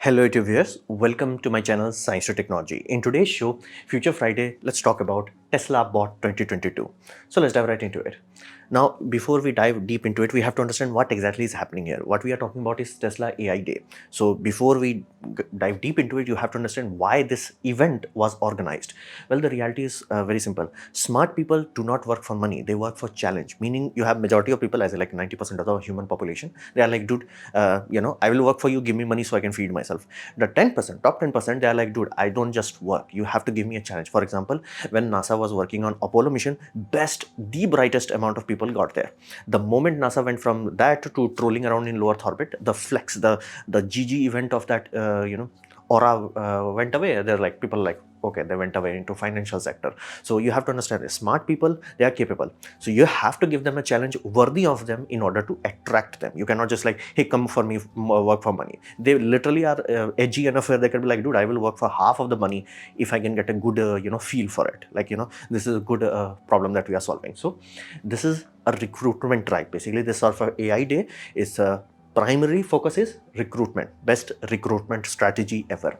Hello YouTube viewers, welcome to my channel Science to Technology. In today's show, Future Friday, let's talk about Tesla Bot 2022. So let's dive right into it. Now, before we dive deep into it, we have to understand what exactly is happening here. What we are talking about is Tesla AI Day. So before we dive deep into it, you have to understand why this event was organized. Well, the reality is very simple. Smart people do not work for money, they work for challenge. Meaning you have majority of people, as like 90% of the human population, they are like, dude, I will work for you, give me money so I can feed myself. The 10%, top 10%, they are like, dude, I don't just work, you have to give me a challenge. For example, when NASA was working on Apollo mission, the brightest amount of people got there. The moment NASA went from that to trolling around in low Earth orbit, the flex, the GG event of that, aura went away. They're like, people like, okay, they went away into financial sector. So you have to understand, smart people, they are capable. So you have to give them a challenge worthy of them in order to attract them. You cannot just like, hey, come for me, work for money. They literally are edgy enough where they can be like, dude, I will work for half of the money if I can get a good, feel for it. Like, this is a good problem that we are solving. So this is a recruitment drive. Basically, this sort of AI Day is primary focus is recruitment, best recruitment strategy ever.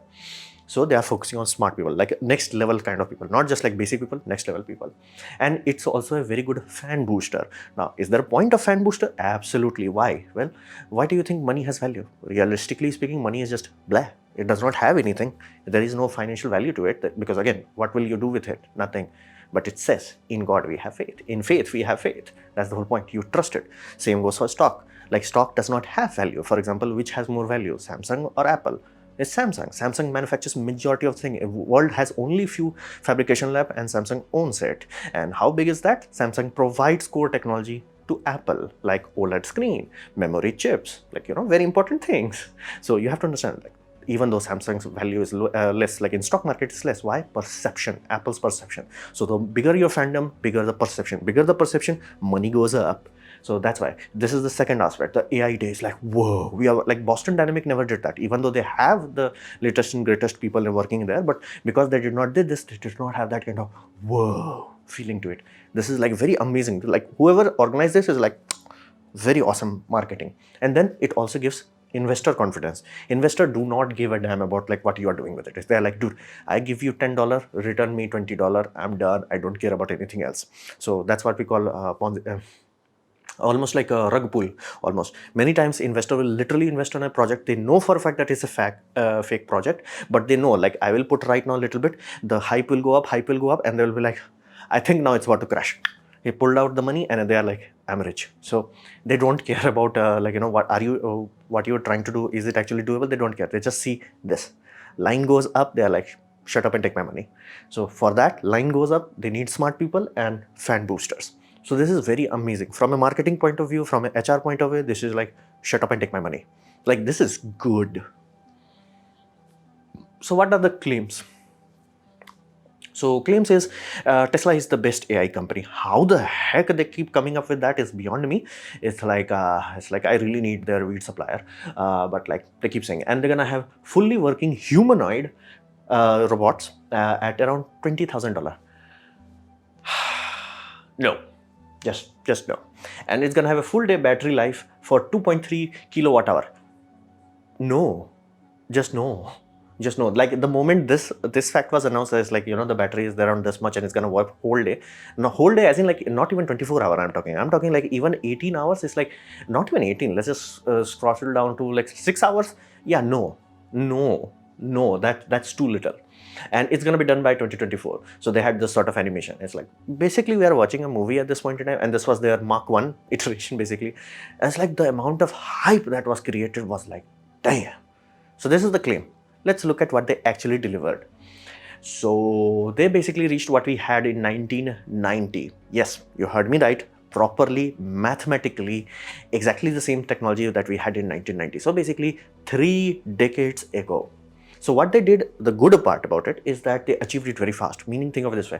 So they are focusing on smart people, like next level kind of people, not just like basic people, next level people. And it's also a very good fan booster. Now, is there a point of fan booster? Absolutely. Why? Well, why do you think money has value? Realistically speaking, money is just blah. It does not have anything. There is no financial value to it because again, what will you do with it? Nothing. But it says, in God we have faith. In faith, we have faith. That's the whole point. You trust it. Same goes for stock. Like stock does not have value. For example, which has more value, Samsung or Apple? It's Samsung. Samsung manufactures majority of things. The world has only few fabrication lab and Samsung owns it. And how big is that? Samsung provides core technology to Apple, like OLED screen, memory chips, like, very important things. So you have to understand, like, even though Samsung's value is less, like in stock market is less. Why? Perception, Apple's perception. So the bigger your fandom, bigger the perception. Bigger the perception, money goes up. So that's why this is the second aspect. The AI Day is like, whoa, we are like Boston Dynamic never did that, even though they have the latest and greatest people working there. But because they did not did this, they did not have that kind of whoa feeling to it. This is like very amazing. Like whoever organized this is like very awesome marketing. And then it also gives investor confidence. Investor do not give a damn about like what you are doing with it. They're like, dude, I give you $10, return me $20, I'm done, I don't care about anything else. So that's what we call almost like a rug pull. Almost many times investor will literally invest on a project they know for a fact that it's a fake project, but they know, like, I will put right now a little bit, the hype will go up, and they will be like, I think now it's about to crash. He pulled out the money and they are like, I'm rich. So they don't care about what you're trying to do, is it actually doable? They don't care. They just see this line goes up, they are like, shut up and take my money. So for that, line goes up, they need smart people and fan boosters. So this is very amazing. From a marketing point of view, from an HR point of view, this is like, shut up and take my money. Like, this is good. So what are the claims? So claims is Tesla is the best AI company. How the heck they keep coming up with that is beyond me. It's like I really need their weed supplier, but like they keep saying, and they're gonna have fully working humanoid robots at around $20,000. No. Just no. And it's gonna have a full day battery life for 2.3 kilowatt hour. No, just no. Just no. Like the moment this fact was announced, as like, the battery is around this much and it's gonna work whole day. Now whole day as in like not even 24 hour I'm talking like even 18 hours. It's like not even 18. Let's just throttle down to like 6 hours. Yeah, no, that's too little. And it's going to be done by 2024. So they had this sort of animation. It's like, basically we are watching a movie at this point in time, and this was their Mark 1 iteration basically. And it's like the amount of hype that was created was like, damn. So this is the claim. Let's look at what they actually delivered. So they basically reached what we had in 1990. Yes, you heard me right. Properly, mathematically, exactly the same technology that we had in 1990. So basically 3 decades ago. So what they did, the good part about it is that they achieved it very fast. Meaning, think of it this way.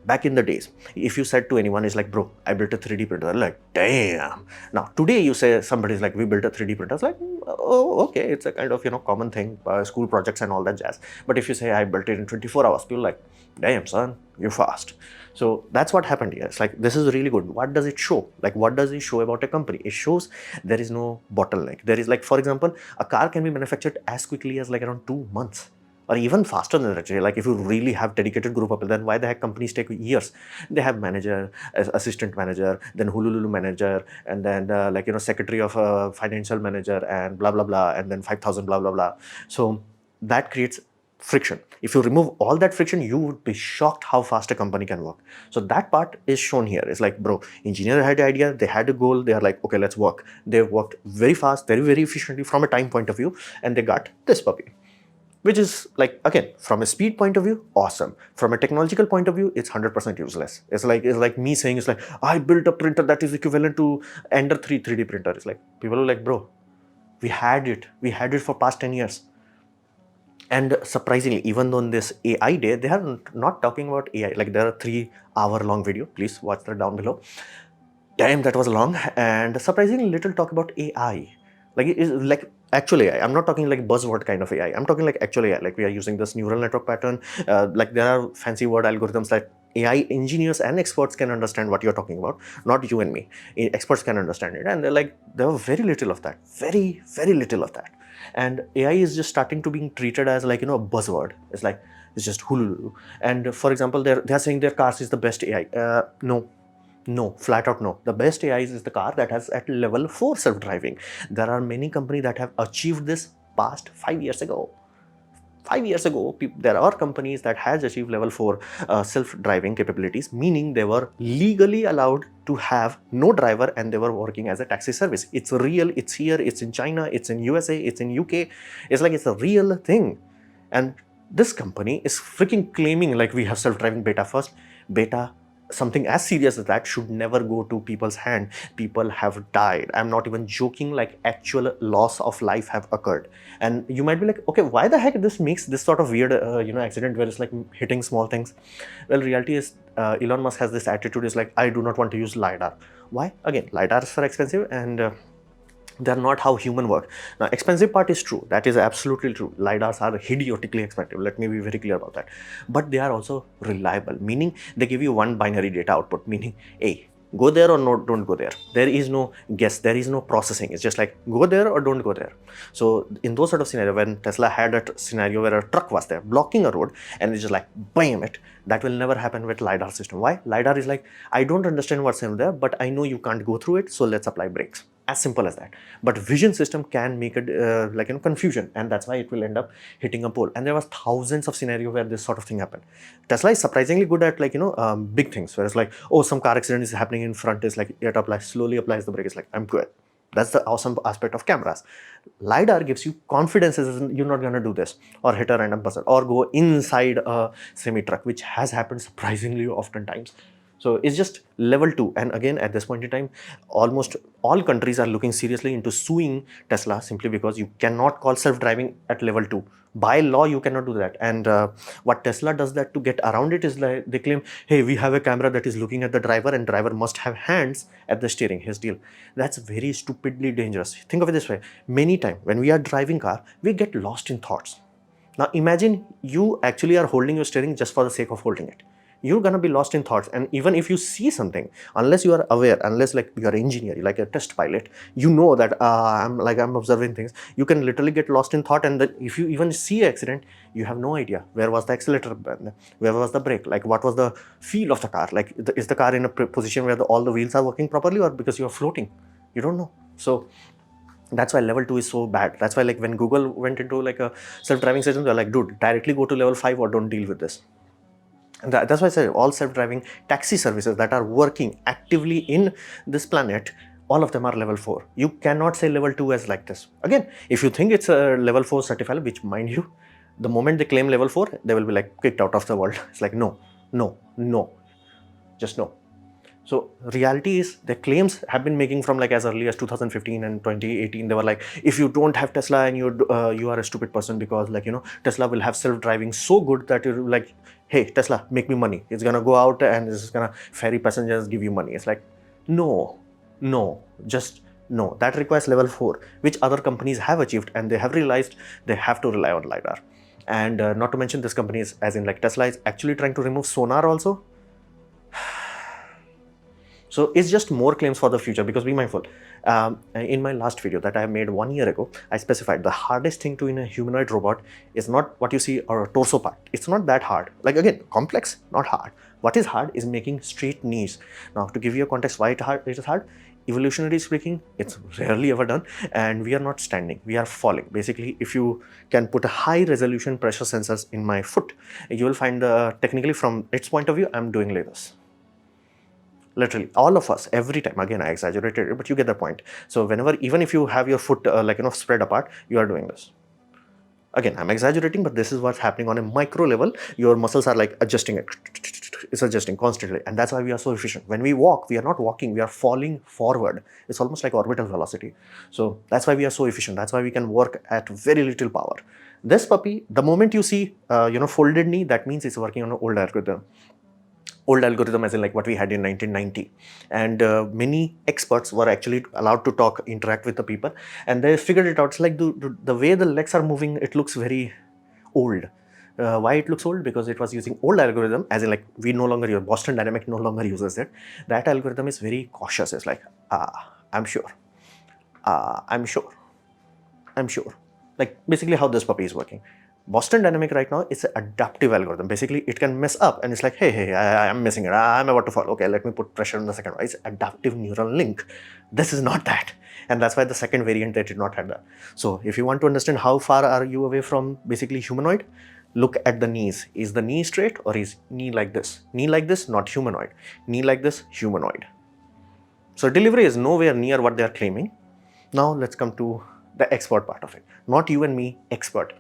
Back in the days, if you said to anyone, is like, bro, I built a 3D printer. They're like, damn. Now, today you say somebody's like, we built a 3D printer. It's like, oh, okay. It's a kind of, common thing, school projects and all that jazz. But if you say, I built it in 24 hours, people are like, damn, son, you're fast. So that's what happened here. It's like, this is really good. What does it show? Like, what does it show about a company? It shows there is no bottleneck. There is, like, for example, a car can be manufactured as quickly as like around 2 months, or even faster than that actually. Like, if you really have dedicated group of people, then why the heck companies take years? They have manager, assistant manager, then Hululu manager, and then like, you know, secretary of a financial manager, and blah blah blah, and then 5,000 blah blah blah. So that creates friction. If you remove all that friction, you would be shocked how fast a company can work. So that part is shown here. It's like, bro, engineer had the idea, they had a goal, they are like, okay, let's work. They worked very fast, very, very efficiently from a time point of view, and they got this puppy. Which is like, again, from a speed point of view, awesome. From a technological point of view, it's 100% useless. It's like me saying, it's like, I built a printer that is equivalent to Ender 3 3D printer. It's like, people are like, bro, we had it for past 10 years. And surprisingly, even though in this AI day, they are not talking about AI. Like, there are 3-hour-long video. Please watch that down below. Damn, that was long. And surprisingly little talk about AI. Like, it is like actual AI. I'm not talking like buzzword kind of AI. I'm talking like actual AI. Like, we are using this neural network pattern. Like, there are fancy word algorithms that AI engineers and experts can understand what you're talking about, not you and me. Experts can understand it. And they're like, there were very little of that. Very, very little of that. And AI is just starting to being treated as like, you know, a buzzword. It's like, it's just Hululu. And for example, they're saying their cars is the best AI. No, flat out no. The best AI is the car that has at level 4 self-driving. There are many companies that have achieved this past 5 years ago. 5 years ago, there are companies that has achieved level 4 self-driving capabilities, meaning they were legally allowed to have no driver and they were working as a taxi service. It's real, it's here, it's in China, it's in USA, it's in UK. It's like, it's a real thing. And this company is freaking claiming like, we have self-driving beta first. Beta, something as serious as that, should never go to people's hand. People have died. I'm not even joking. Like, actual loss of life have occurred. And you might be like, okay, why the heck this makes this sort of weird you know, accident where it's like hitting small things? Well, reality is Elon Musk has this attitude, is like, I do not want to use LiDAR. Why? Again, LiDARs are expensive, and they're not how human work. Now, expensive part is true. That is absolutely true. LiDARs are idiotically expensive. Let me be very clear about that. But they are also reliable, meaning they give you one binary data output, meaning, hey, go there or no, don't go there. There is no guess. There is no processing. It's just like, go there or don't go there. So in those sort of scenario, when Tesla had a scenario where a truck was there blocking a road and it's just like, bam it, that will never happen with LiDAR system. Why? LiDAR is like, I don't understand what's in there, but I know you can't go through it, so let's apply brakes. As simple as that. But vision system can make it like, you know, confusion, and that's why it will end up hitting a pole. And there was thousands of scenarios where this sort of thing happened. Tesla is surprisingly good at, like, you know, big things, whereas like, oh, some car accident is happening in front, is like, it applies, slowly applies the brake. It's like, I'm good. That's the awesome aspect of cameras. LiDAR gives you confidence, you're not going to do this or hit a random person or go inside a semi truck, which has happened surprisingly oftentimes. So it's just level 2. And again, at this point in time, almost all countries are looking seriously into suing Tesla, simply because you cannot call self-driving at level 2. By law, you cannot do that. And what Tesla does that to get around it is like, they claim, hey, we have a camera that is looking at the driver and driver must have hands at the steering, his deal. That's very stupidly dangerous. Think of it this way. Many times when we are driving car, we get lost in thoughts. Now imagine you actually are holding your steering just for the sake of holding it. You're gonna be lost in thoughts. And even if you see something, unless you are aware, unless like you're an engineer, you're like a test pilot, you know that I'm observing things, you can literally get lost in thought. And that if you even see an accident, you have no idea where was the accelerator, where was the brake, like what was the feel of the car, like is the car in a position where all the wheels are working properly, or because you're floating, you don't know. So that's why level 2 is so bad. That's why like when Google went into like a self-driving system, they're like, dude, directly go to level 5 or don't deal with this. And that's why I say all self-driving taxi services that are working actively in this planet, all of them are level 4. You cannot say level 2 as like this. Again, if you think it's a level 4 certified, which mind you, the moment they claim level 4, they will be like kicked out of the world. It's like, no, just no. So reality is the claims have been making from like as early as 2015 and 2018. They were like, if you don't have Tesla and you are a stupid person, because like, you know, Tesla will have self-driving so good that you're like, hey, Tesla, make me money. It's gonna go out and it's gonna ferry passengers, give you money. It's like, no, just no. That requires level 4, which other companies have achieved, and they have realized they have to rely on LiDAR. And not to mention, this company is, as in like Tesla, is actually trying to remove sonar also. So it's just more claims for the future, because be mindful. In my last video that I made 1 year ago, I specified the hardest thing to in a humanoid robot is not what you see or a torso part. It's not that hard. Like again, complex, not hard. What is hard is making straight knees. Now, to give you a context why it is hard, evolutionary speaking, it's rarely ever done, and we are not standing, we are falling. Basically, if you can put a high resolution pressure sensors in my foot, you will find technically from its point of view, I'm doing like this. Literally, all of us, every time. Again, I exaggerated it, but you get the point. So whenever, even if you have your foot spread apart, you are doing this. Again, I'm exaggerating, but this is what's happening on a micro level. Your muscles are like adjusting it. It's adjusting constantly. And that's why we are so efficient. When we walk, we are not walking, we are falling forward. It's almost like orbital velocity. So that's why we are so efficient. That's why we can work at very little power. This puppy, the moment you see, folded knee, that means it's working on an old algorithm. Old algorithm as in like what we had in 1990, and many experts were actually allowed to talk, interact with the people, and they figured it out. It's like the way the legs are moving, it looks very old. Why it looks old? Because it was using old algorithm, as in like we no longer use, Boston Dynamic no longer uses it. That algorithm is very cautious. It's like, I'm sure, I'm sure, I'm sure. Like basically how this puppy is working. Boston Dynamic right now is an adaptive algorithm. Basically, it can mess up and it's like, hey, I'm missing it. I'm about to fall. Okay, let me put pressure on the second one. It's adaptive neural link. This is not that. And that's why the second variant, they did not have that. So if you want to understand how far are you away from basically humanoid, look at the knees. Is the knee straight or is knee like this? Knee like this, not humanoid. Knee like this, humanoid. So delivery is nowhere near what they are claiming. Now let's come to the expert part of it. Not you and me, expert.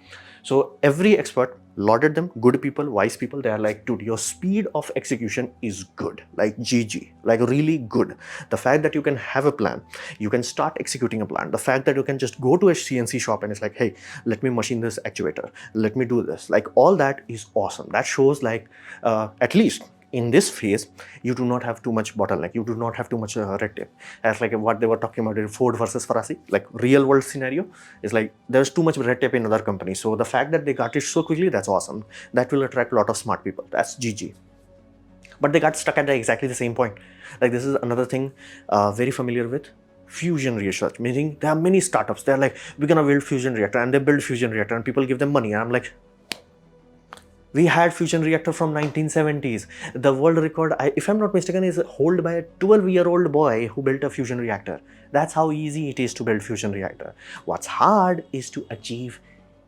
So every expert lauded them, good people, wise people. They are like, dude, your speed of execution is good, like GG, like really good. The fact that you can have a plan, you can start executing a plan. The fact that you can just go to a CNC shop and it's like, hey, let me machine this actuator, let me do this. Like all that is awesome. That shows like at least in this phase, you do not have too much bottleneck. You do not have too much red tape. As like what they were talking about in Ford versus Ferrari, like real world scenario is like there's too much red tape in other companies. So the fact that they got it so quickly, that's awesome. That will attract a lot of smart people. That's GG. But they got stuck at exactly the same point. Like this is another thing very familiar with fusion research, meaning there are many startups. They're like, we're gonna build fusion reactor, and they build fusion reactor and people give them money. And I'm like, we had fusion reactor from 1970s. The world record, if I'm not mistaken, is held by a 12-year-old boy who built a fusion reactor. That's how easy it is to build fusion reactor. What's hard is to achieve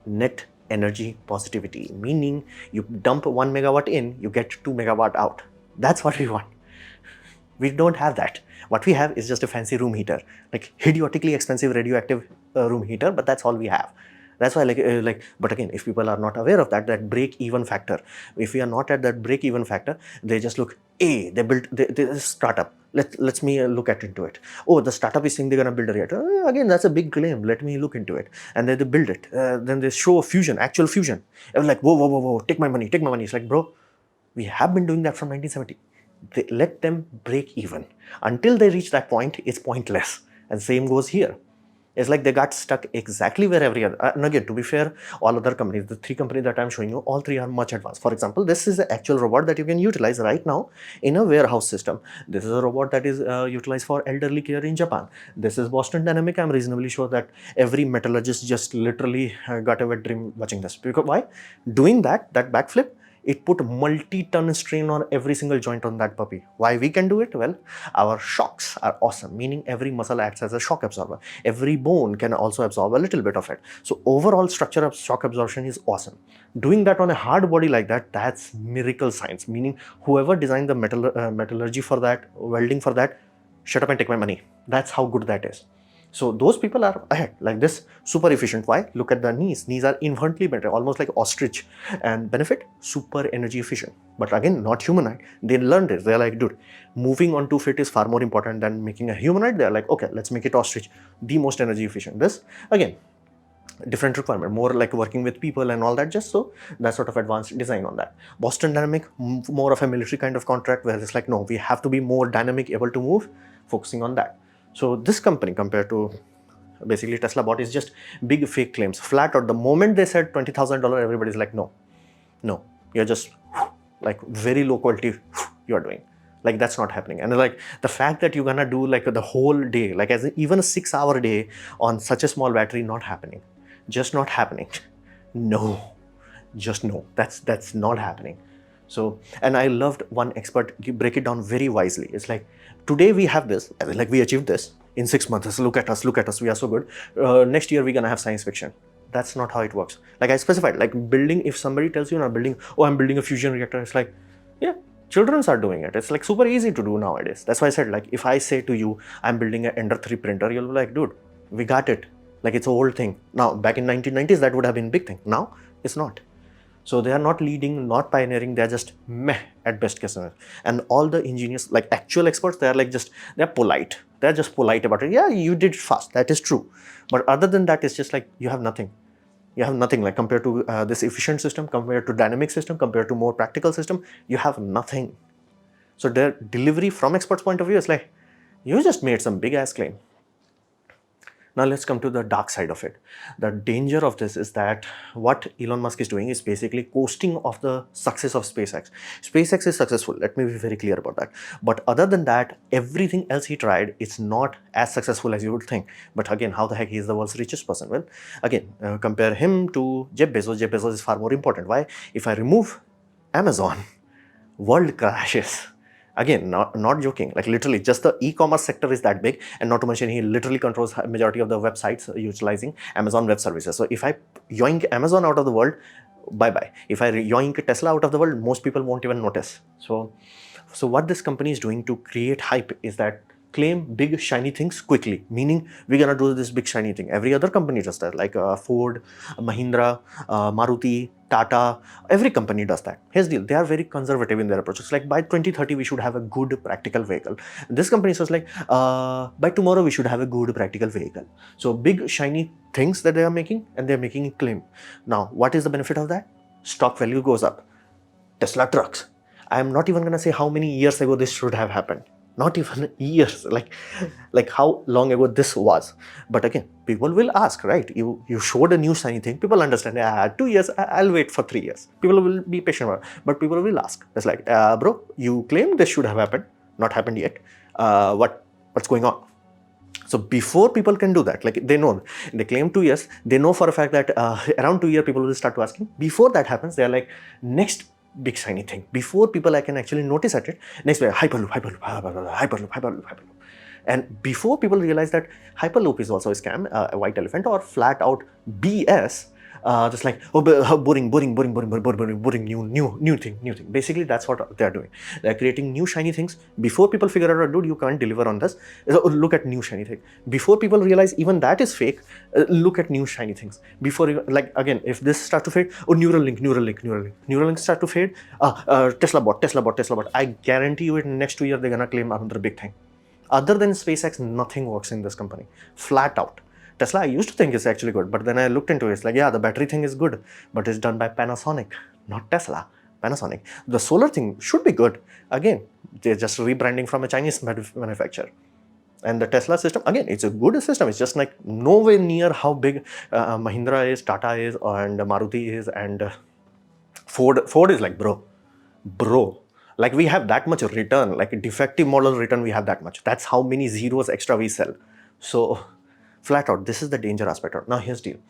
net energy positivity, meaning you dump 1 megawatt in, you get 2 megawatt out. That's what we want. We don't have that. What we have is just a fancy room heater, like idiotically expensive radioactive room heater, but that's all we have. That's why but again, if people are not aware of that break-even factor, if we are not at that break-even factor, they just look, they built this startup. Let's me look into it. Oh, the startup is saying they're gonna build a reactor. Again, that's a big claim. Let me look into it. And then they build it. Then they show fusion, actual fusion. I was like, whoa, take my money. It's like, bro, we have been doing that from 1970. Let them break even. Until they reach that point, it's pointless. And same goes here. It's like they got stuck exactly where every other. And again, to be fair, all other companies, the 3 companies that I'm showing you, all 3 are much advanced. For example, this is an actual robot that you can utilize right now in a warehouse system. This is a robot that is utilized for elderly care in Japan. This is Boston Dynamic. I'm reasonably sure that every metallurgist just literally got a wet dream watching this. Because why? Doing that backflip, it put multi-ton strain on every single joint on that puppy. Why we can do it? Well, our shocks are awesome, meaning every muscle acts as a shock absorber. Every bone can also absorb a little bit of it. So overall structure of shock absorption is awesome. Doing that on a hard body like that, that's miracle science, meaning whoever designed the metallurgy for that, welding for that, shut up and take my money. That's how good that is. So those people are ahead, like this, super efficient. Why? Look at the knees. Knees are inherently better, almost like ostrich. And benefit, super energy efficient. But again, not humanoid. They learned it. They're like, dude, moving on 2 feet is far more important than making a humanoid. They're like, okay, let's make it ostrich, the most energy efficient. This, again, different requirement, more like working with people and all that, just so that sort of advanced design on that. Boston Dynamic, more of a military kind of contract where it's like, no, we have to be more dynamic, able to move, focusing on that. So this company compared to basically Tesla bot is just big fake claims, flat out. The moment they said $20,000, everybody's like, no, you're just like very low quality you're doing. Like that's not happening. And like the fact that you're gonna do like the whole day, like as even a 6-hour day on such a small battery, not happening. Just not happening. No, just no. That's not happening. So, and I loved one expert break it down very wisely. It's like, today we have this, like we achieved this in 6 months. Look at us, we are so good. Next year we're gonna have science fiction. That's not how it works. Like I specified, like building, if somebody tells you, I'm building, oh, I'm building a fusion reactor, it's like, yeah, children are doing it. It's like super easy to do nowadays. That's why I said, like, if I say to you, I'm building an Ender 3 printer, you'll be like, dude, we got it. Like it's an old thing. Now, back in 1990s, that would have been a big thing. Now, it's not. So they are not leading, not pioneering, they're just meh at best case scenario. And all the engineers, like actual experts, they're like they're polite. They're just polite about it. Yeah, you did fast, that is true. But other than that, it's just like, you have nothing. You have nothing, like compared to this efficient system, compared to dynamic system, compared to more practical system, you have nothing. So their delivery from experts' point of view is like, you just made some big ass claim. Now let's come to the dark side of it. The danger of this is that what Elon Musk is doing is basically coasting off the success of SpaceX. SpaceX is successful, let me be very clear about that. But other than that, everything else he tried, it's not as successful as you would think. But again, how the heck he is the world's richest person? Well, again, compare him to Jeff Bezos. Jeff Bezos is far more important. Why? If I remove Amazon, world crashes. Again, not joking, like literally just the e-commerce sector is that big, and not to mention he literally controls a majority of the websites utilizing Amazon Web Services. So if I yoink Amazon out of the world, bye-bye. If I yoink Tesla out of the world, most people won't even notice. So what this company is doing to create hype is that claim big shiny things quickly, meaning we're gonna do this big shiny thing. Every other company does that, like Ford, Mahindra, Maruti, Tata, every company does that. Here's the deal, they are very conservative in their approaches. Like by 2030, we should have a good practical vehicle. This company says like, by tomorrow, we should have a good practical vehicle. So big shiny things that they are making, and they're making a claim. Now, what is the benefit of that? Stock value goes up. Tesla trucks. I am not even gonna say how many years ago this should have happened. Not even years, like how long ago this was. But again, people will ask, right? You showed a new shiny thing, people understand, 2 years, I'll wait for 3 years. People will be patient about it, but people will ask. It's like, bro, you claim this should have happened, not happened yet. What's going on? So before people can do that, like they know, they claim 2 years, they know for a fact that around 2 years, people will start to asking. Before that happens, they're like, next big shiny thing. Before people I can actually notice at it, next way, Hyperloop. And before people realize that Hyperloop is also a scam, a white elephant, or flat out BS, just like, oh, boring, new thing. Basically, that's what they're doing. They're creating new shiny things. Before people figure out, dude, you can't deliver on this, look at new shiny thing. Before people realize even that is fake, look at new shiny things. Before, like, again, if this starts to fade, oh, Neuralink start to fade, Tesla bot. I guarantee you in next 2 years, they're gonna claim another big thing. Other than SpaceX, nothing works in this company, flat out. Tesla, I used to think is actually good, but then I looked into it. It's like, yeah, the battery thing is good, but it's done by Panasonic, not Tesla. Panasonic. The solar thing should be good. Again, they're just rebranding from a Chinese manufacturer. And the Tesla system, again, it's a good system. It's just like nowhere near how big Mahindra is, Tata is, and Maruti is, and Ford. Ford is like, bro. Like we have that much return, like a defective model return, we have that much. That's how many zeros extra we sell. So flat out, this is the danger aspect. Now here's the deal.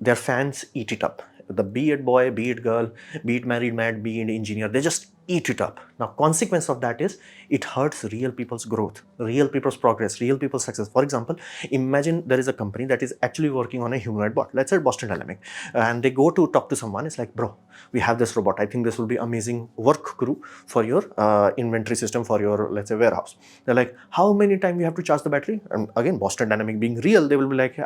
Their fans eat it up. Be it boy, be it girl, be it married man, be it engineer, they just eat it up. Now, consequence of that is it hurts real people's growth, real people's progress, real people's success. For example, imagine there is a company that is actually working on a humanoid bot. Let's say Boston Dynamic, and they go to talk to someone. It's like, bro, we have this robot. I think this will be amazing work crew for your inventory system for your, let's say, warehouse. They're like, how many times you have to charge the battery? And again, Boston Dynamic being real, they will be like,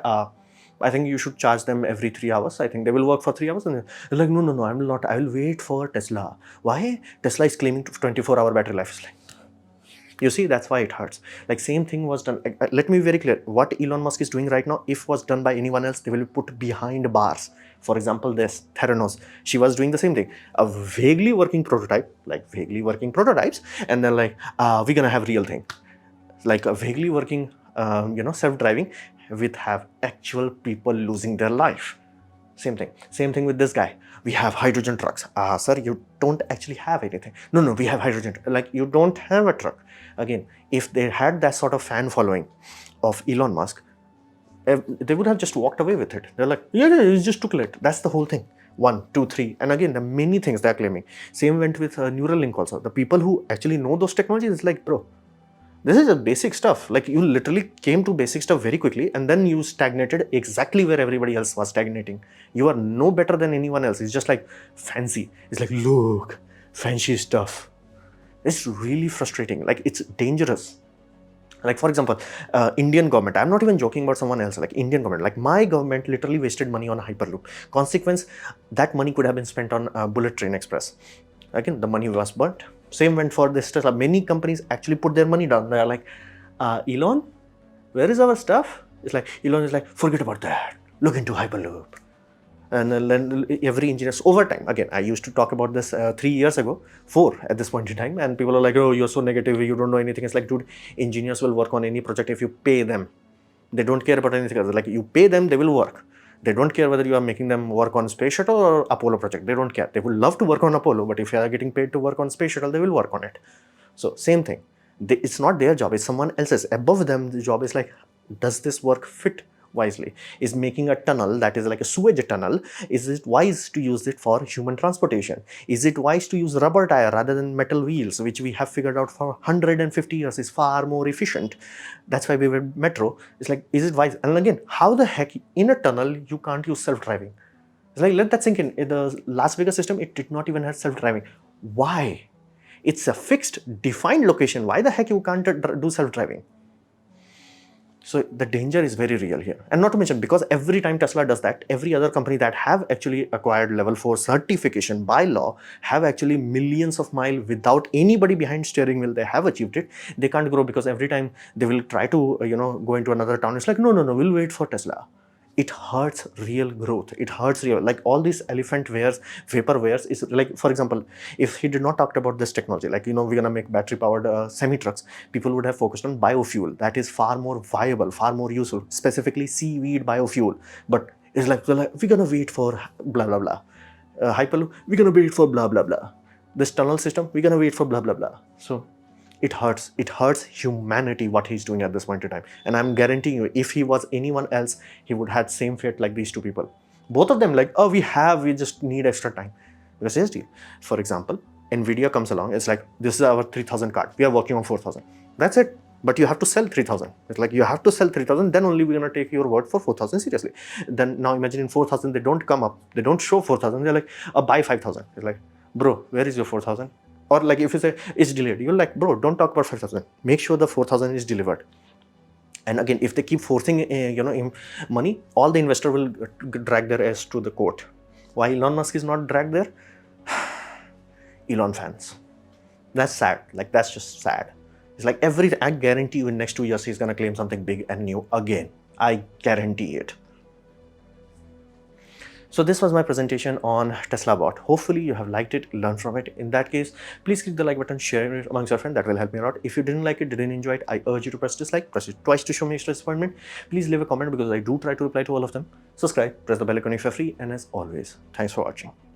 I think you should charge them every 3 hours. I think they will work for 3 hours. And they're like, no, I will not. I will wait for Tesla. Why? Tesla is claiming 24-hour battery life. It's like, you see, that's why it hurts. Like same thing was done. Let me be very clear. What Elon Musk is doing right now, if was done by anyone else, they will be put behind bars. For example, this Theranos, she was doing the same thing. A vaguely working prototype, like vaguely working prototypes. And then like, we're going to have real thing. Like a vaguely working, self-driving. we have actual people losing their life. Same thing with this guy. We have hydrogen trucks. Sir, you don't actually have anything. No, we have hydrogen. Like, you don't have a truck. Again, if they had that sort of fan following of Elon Musk, they would have just walked away with it. They're like, yeah, he just took it. That's the whole thing. 1, 2, 3. And again, there are many things they're claiming. Same went with Neuralink also. The people who actually know those technologies, it's like, bro, this is a basic stuff. Like, you literally came to basic stuff very quickly, and then you stagnated exactly where everybody else was stagnating. You are no better than anyone else. It's just like fancy. It's like, look, fancy stuff. It's really frustrating. Like, it's dangerous. Like, for example, Indian government, I'm not even joking about someone else, like Indian government, like my government literally wasted money on Hyperloop. Consequence, that money could have been spent on Bullet Train Express. Again, the money was burnt. Same went for this Tesla. Many companies actually put their money down. They're like, Elon, where is our stuff? It's like, Elon is like, forget about that. Look into Hyperloop. And then every engineer, over time, again, I used to talk about this 3 years ago, 4 at this point in time, and people are like, oh, you're so negative, you don't know anything. It's like, dude, engineers will work on any project if you pay them. They don't care about anything else. Like, you pay them, they will work. They don't care whether you are making them work on Space Shuttle or Apollo project. They don't care. They would love to work on Apollo, but if you are getting paid to work on Space Shuttle, they will work on it. So same thing. It's not their job, it's someone else's. Above them, the job is like, does this work fit wisely? Is making a tunnel that is like a sewage tunnel, is it wise to use it for human transportation? Is it wise to use rubber tire rather than metal wheels, which we have figured out for 150 years is far more efficient? That's why we went metro. It's like, is it wise? And again, how the heck in a tunnel you can't use self-driving? It's like, let that sink in. In the Las Vegas system, it did not even have self-driving. Why? It's a fixed, defined location. Why the heck you can't do self-driving? So the danger is very real here. And not to mention, because every time Tesla does that, every other company that have actually acquired level 4 certification by law have actually millions of miles without anybody behind steering wheel. They have achieved it. They can't grow because every time they will try to, go into another town. It's like, no, we'll wait for Tesla. It hurts real growth. It hurts real, like all these elephant wares, vapor wares is like, for example, if he did not talk about this technology, like, we're going to make battery powered semi-trucks, people would have focused on biofuel. That is far more viable, far more useful, specifically seaweed biofuel. But it's like, we're going to wait for blah, blah, blah. Hyperloop, we're going to wait for blah, blah, blah. This tunnel system, we're going to wait for blah, blah, blah. So it hurts humanity what he's doing at this point in time. And I'm guaranteeing you, if he was anyone else, he would have same fate like these two people. Both of them like, oh, we just need extra time. Because here's the deal. For example, Nvidia comes along, it's like, this is our 3000 card, we are working on 4000. That's it. But you have to sell 3000. It's like, you have to sell 3000, then only we're going to take your word for 4000 seriously. Then now imagine in 4000, they don't come up, they don't show 4000, they're like, buy 5000. It's like, bro, where is your 4000? Or like, if you say it's delayed, you're like, bro, don't talk about 5000. Make sure the 4000 is delivered. And again, if they keep forcing, money, all the investor will drag their ass to the court. Why Elon Musk is not dragged there? Elon fans. That's sad. Like, that's just sad. It's like I guarantee you in next 2 years, he's going to claim something big and new again. I guarantee it. So this was my presentation on Tesla bot. Hopefully you have liked it, learned from it. In that case, please click the like button, share it amongst your friends. That will help me a lot. If you didn't like it, didn't enjoy it, I urge you to press dislike, press it twice to show me extra disappointment. Please leave a comment because I do try to reply to all of them. Subscribe, press the bell icon if you're free, and as always, thanks for watching.